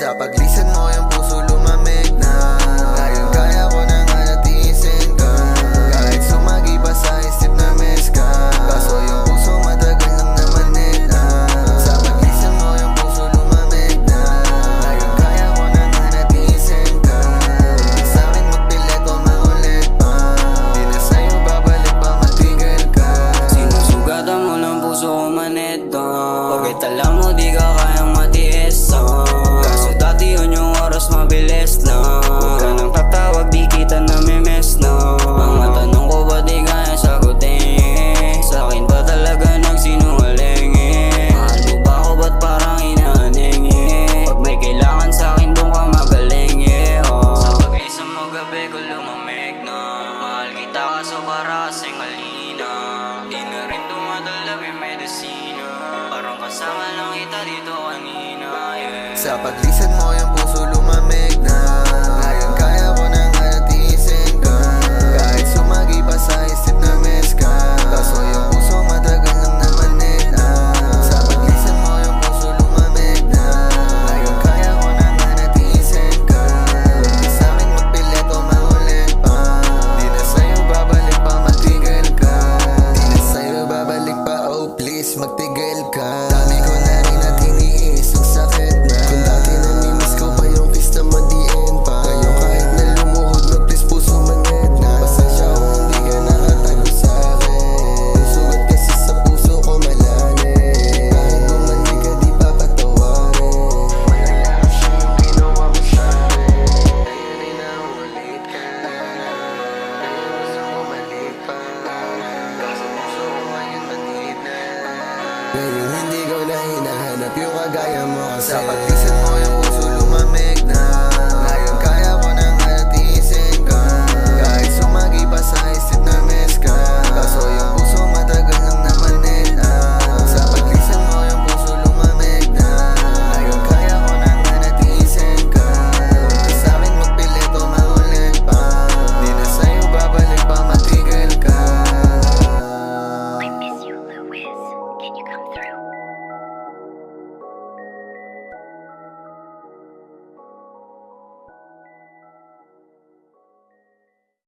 Sa paglisan mo yung puso lumamig na. Ngayon kaya ko nang hanatisin ka. Kahit sumagi pa sa isip na miss ka. Kaso yung puso matagal nang namanig na. Sa paglisan mo yung puso lumamig na. Ngayon kaya ko nang hanatisin ka. Di sa'kin magpilit o maulit pa. Di na sa'yo babalik pa matigil ka. Sinusugatan mo ng puso ko manito. Bakit alam mo di ka kayang matiis kaso dati yun yung oras mabilis na. Huwag ka nang tatawag di kita namimiss na. Mga tanong ko ba di kaya sagutin? Sa'kin ba talaga nagsinungaling Mahal mo ba ako ba't parang inaaning Pag may kailangan sa'kin doon ka magaling Sa pag-isang mo gabi ko lumamig na. Mahal kita kaso para kasing halina. Di na rin dumadala yung medisina. Parang kasama lang kita dito kanina Sa paglisan mo yung puso lumamig na. Ngayon kaya ko nang hanatisin ka. Kahit sumagi pa sa isip na miss ka. Kaso yung puso matagal nang namanig na. Sa paglisan mo yung puso lumamig na. Ngayon kaya ko nang hanatisin ka. Huwag di sa'kin magpilit o maulit pa. Di na sa'yo babalik pa matigil ka. Di na sa'yo babalik pa, oh please magtigil ka. Dami ko na rin at iniis yung sakit na. Kung dati namimiss ko pa yung kiss na madiin pa. Ngayon kahit na lumuhod na please puso manid na. Pasensya kung hindi ka nakatago sa'kin. Sugat kasi sa puso ko malalim. Kahit bumalik ka di papatawarin. Malala siya yung ginawa mo sa'kin. Ngayon ay naulit ka. Ngayon gusto ko malipan. Kaso puso ko ngayon manid na. Ngayon hindi ko na hinahanap yung kagaya mo kasi sa paglisan mo